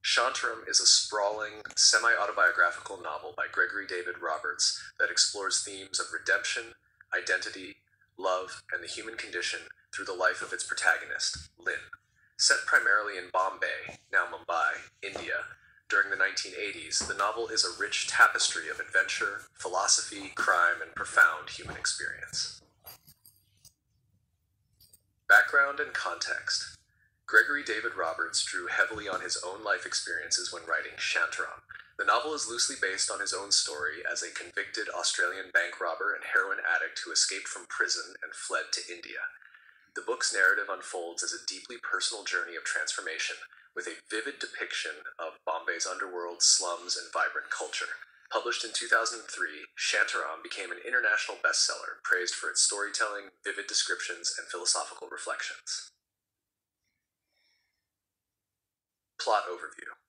Shantaram is a sprawling, semi-autobiographical novel by Gregory David Roberts that explores themes of redemption, identity, love, and the human condition through the life of its protagonist, Lynn. Set primarily in Bombay, now Mumbai, India, during the 1980s, the novel is a rich tapestry of adventure, philosophy, crime, and profound human experience. Background and context. Gregory David Roberts drew heavily on his own life experiences when writing Shantaram. The novel is loosely based on his own story as a convicted Australian bank robber and heroin addict who escaped from prison and fled to India. The book's narrative unfolds as a deeply personal journey of transformation, with a vivid depiction of Bombay's underworld, slums, and vibrant culture. Published in 2003, Shantaram became an international bestseller, praised for its storytelling, vivid descriptions, and philosophical reflections. Plot overview.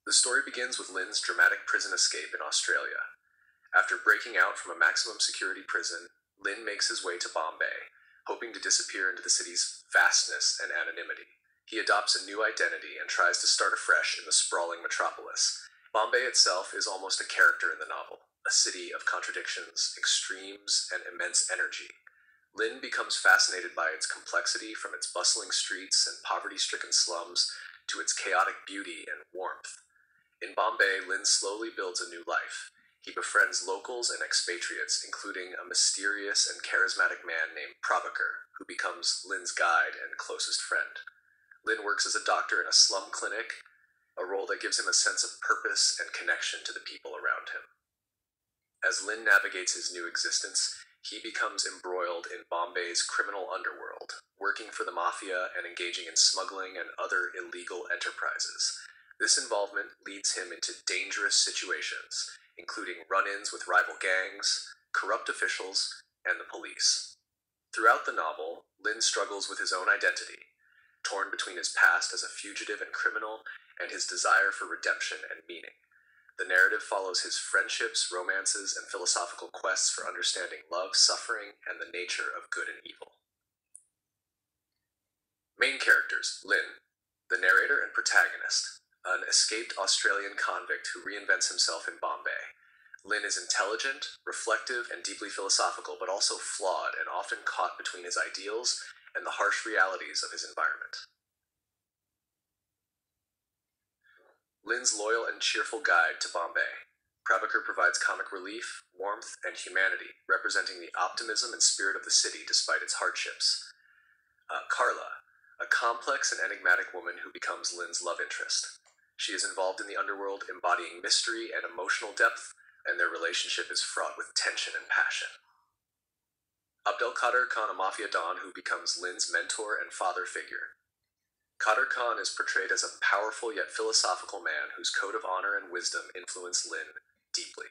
The story begins with Lynn's dramatic prison escape in Australia. After breaking out from a maximum security prison, Lynn makes his way to Bombay, hoping to disappear into the city's vastness and anonymity. He adopts a new identity and tries to start afresh in the sprawling metropolis. Bombay itself is almost a character in the novel, a city of contradictions, extremes, and immense energy. Lynn becomes fascinated by its complexity, from its bustling streets and poverty-stricken slums to its chaotic beauty and warmth. In Bombay, Lynn slowly builds a new life. He befriends locals and expatriates, including a mysterious and charismatic man named Prabhakar, who becomes Lynn's guide and closest friend. Lynn works as a doctor in a slum clinic, a role that gives him a sense of purpose and connection to the people around him. As Lynn navigates his new existence, he becomes embroiled in Bombay's criminal underworld, working for the mafia and engaging in smuggling and other illegal enterprises. This involvement leads him into dangerous situations, including run-ins with rival gangs, corrupt officials, and the police. Throughout the novel, Lynn struggles with his own identity, torn between his past as a fugitive and criminal and his desire for redemption and meaning. The narrative follows his friendships, romances, and philosophical quests for understanding love, suffering, and the nature of good and evil. Main characters: Lynn, the narrator and protagonist, an escaped Australian convict who reinvents himself in Bombay. Lynn is intelligent, reflective, and deeply philosophical, but also flawed and often caught between his ideals and the harsh realities of his environment. Lynn's loyal and cheerful guide to Bombay. Prabhakar provides comic relief, warmth, and humanity, representing the optimism and spirit of the city despite its hardships. Carla, a complex and enigmatic woman who becomes Lynn's love interest. She is involved in the underworld, embodying mystery and emotional depth, and their relationship is fraught with tension and passion. Abdelkader Khan, a mafia don who becomes Lynn's mentor and father figure. Kader Khan is portrayed as a powerful yet philosophical man whose code of honor and wisdom influence Lynn deeply.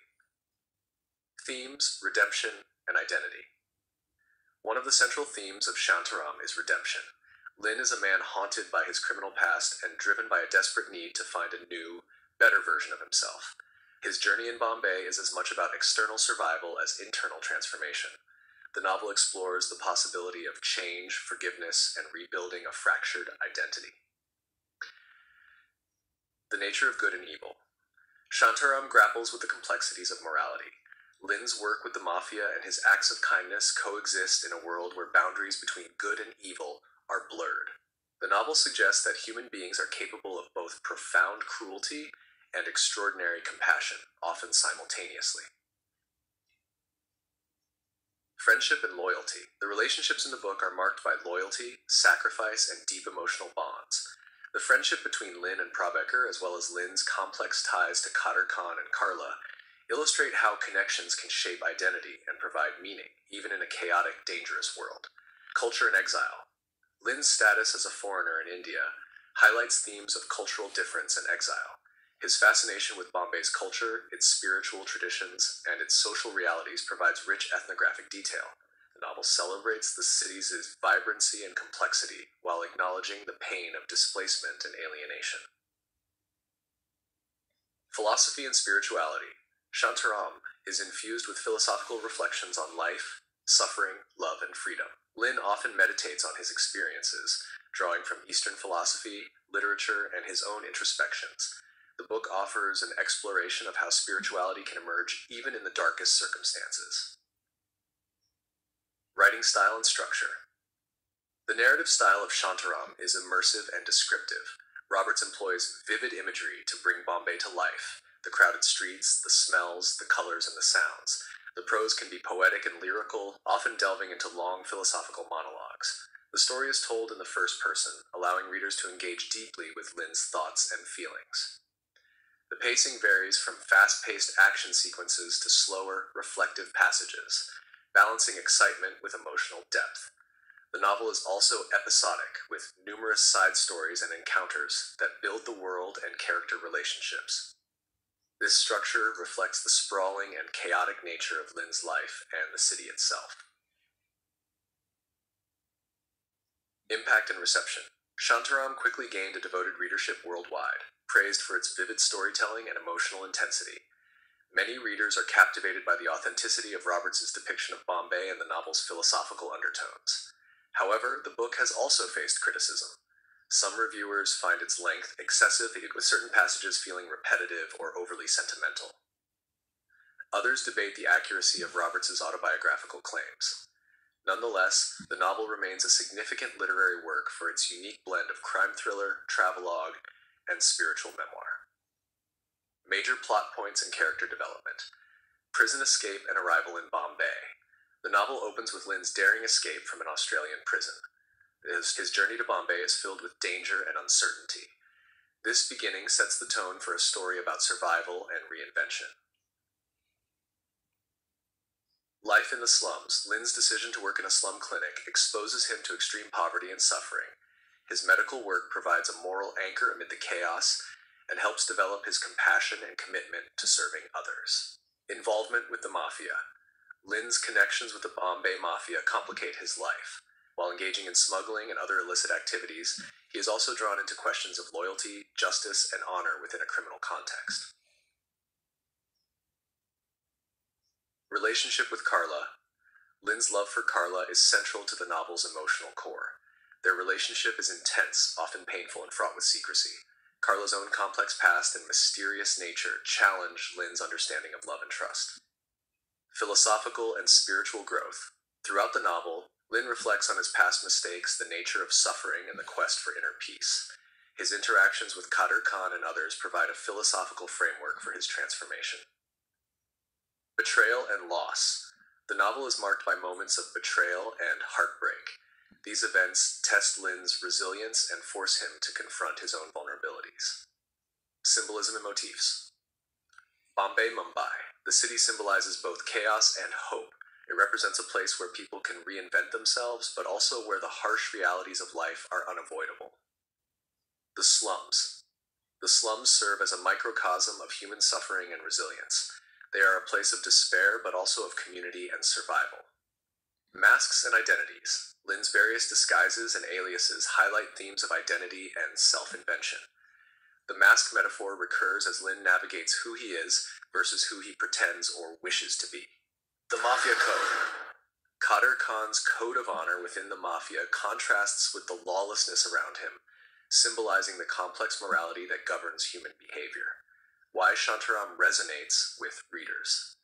Themes: redemption and identity. One of the central themes of Shantaram is redemption. Lynn is a man haunted by his criminal past and driven by a desperate need to find a new, better version of himself. His journey in Bombay is as much about external survival as internal transformation. The novel explores the possibility of change, forgiveness, and rebuilding a fractured identity. The nature of good and evil. Shantaram grapples with the complexities of morality. Lynn's work with the mafia and his acts of kindness coexist in a world where boundaries between good and evil are blurred. The novel suggests that human beings are capable of both profound cruelty and extraordinary compassion, often simultaneously. Friendship and loyalty. The relationships in the book are marked by loyalty, sacrifice, and deep emotional bonds. The friendship between Lynn and Prabhakar, as well as Lynn's complex ties to Kader Khan and Carla, illustrate how connections can shape identity and provide meaning, even in a chaotic, dangerous world. Culture and exile. Lynn's status as a foreigner in India highlights themes of cultural difference and exile. His fascination with Bombay's culture, its spiritual traditions, and its social realities provides rich ethnographic detail. The novel celebrates the city's vibrancy and complexity while acknowledging the pain of displacement and alienation. Philosophy and spirituality. Shantaram is infused with philosophical reflections on life, suffering, love, and freedom. Lynn often meditates on his experiences, drawing from Eastern philosophy, literature, and his own introspections. The book offers an exploration of how spirituality can emerge even in the darkest circumstances. Writing style and structure. The narrative style of Shantaram is immersive and descriptive. Roberts employs vivid imagery to bring Bombay to life: the crowded streets, the smells, the colors, and the sounds. The prose can be poetic and lyrical, often delving into long philosophical monologues. The story is told in the first person, allowing readers to engage deeply with Lin's thoughts and feelings. The pacing varies from fast-paced action sequences to slower, reflective passages, balancing excitement with emotional depth. The novel is also episodic, with numerous side stories and encounters that build the world and character relationships. This structure reflects the sprawling and chaotic nature of Lin's life and the city itself. Impact and reception. Shantaram quickly gained a devoted readership worldwide, praised for its vivid storytelling and emotional intensity. Many readers are captivated by the authenticity of Roberts' depiction of Bombay and the novel's philosophical undertones. However, the book has also faced criticism. Some reviewers find its length excessive, with certain passages feeling repetitive or overly sentimental. Others debate the accuracy of Roberts' autobiographical claims. Nonetheless, the novel remains a significant literary work for its unique blend of crime thriller, travelogue, and spiritual memoir. Major plot points and character development. Prison escape and arrival in Bombay. The novel opens with Lin's daring escape from an Australian prison. His journey to Bombay is filled with danger and uncertainty. This beginning sets the tone for a story about survival and reinvention. Life in the slums. Lin's decision to work in a slum clinic exposes him to extreme poverty and suffering. His medical work provides a moral anchor amid the chaos and helps develop his compassion and commitment to serving others. Involvement with the mafia. Lin's connections with the Bombay mafia complicate his life. While engaging in smuggling and other illicit activities, he is also drawn into questions of loyalty, justice, and honor within a criminal context. Relationship with Carla. Lin's love for Carla is central to the novel's emotional core. Their relationship is intense, often painful, and fraught with secrecy. Carla's own complex past and mysterious nature challenge Lin's understanding of love and trust. Philosophical and spiritual growth. Throughout the novel, Lin reflects on his past mistakes, the nature of suffering, and the quest for inner peace. His interactions with Kader Khan and others provide a philosophical framework for his transformation. Betrayal and loss. The novel is marked by moments of betrayal and heartbreak. These events test Lin's resilience and force him to confront his own vulnerabilities. Symbolism and motifs. Bombay, Mumbai. The city symbolizes both chaos and hope. It represents a place where people can reinvent themselves, but also where the harsh realities of life are unavoidable. The slums. The slums serve as a microcosm of human suffering and resilience. They are a place of despair, but also of community and survival. Masks and identities. Lin's various disguises and aliases highlight themes of identity and self-invention. The mask metaphor recurs as Lin navigates who he is versus who he pretends or wishes to be. The Mafia Code. Kader Khan's code of honor within the Mafia contrasts with the lawlessness around him, symbolizing the complex morality that governs human behavior. Why Shantaram resonates with readers.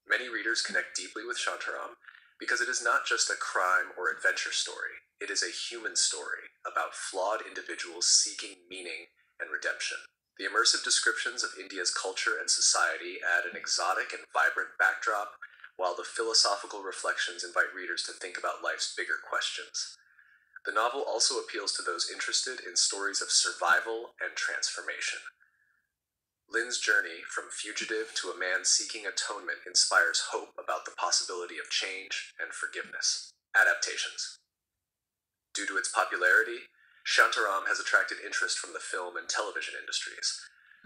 Many readers connect deeply with Shantaram because it is not just a crime or adventure story. It is a human story about flawed individuals seeking meaning and redemption. The immersive descriptions of India's culture and society add an exotic and vibrant backdrop, while the philosophical reflections invite readers to think about life's bigger questions. The novel also appeals to those interested in stories of survival and transformation. Lin's journey from fugitive to a man seeking atonement inspires hope about the possibility of change and forgiveness. Adaptations. Due to its popularity, Shantaram has attracted interest from the film and television industries.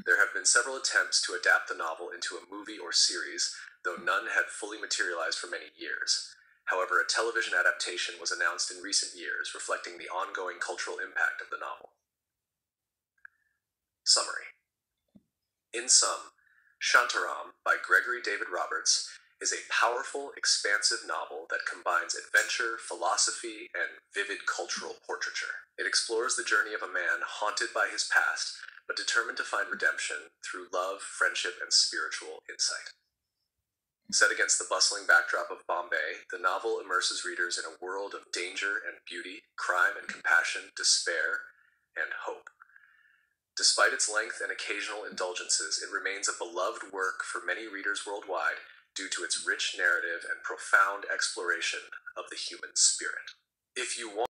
There have been several attempts to adapt the novel into a movie or series, though none had fully materialized for many years. However, a television adaptation was announced in recent years, reflecting the ongoing cultural impact of the novel. Summary. In sum, Shantaram, by Gregory David Roberts, is a powerful, expansive novel that combines adventure, philosophy, and vivid cultural portraiture. It explores the journey of a man haunted by his past, but determined to find redemption through love, friendship, and spiritual insight. Set against the bustling backdrop of Bombay, the novel immerses readers in a world of danger and beauty, crime and compassion, despair and hope. Despite its length and occasional indulgences, it remains a beloved work for many readers worldwide due to its rich narrative and profound exploration of the human spirit. If you want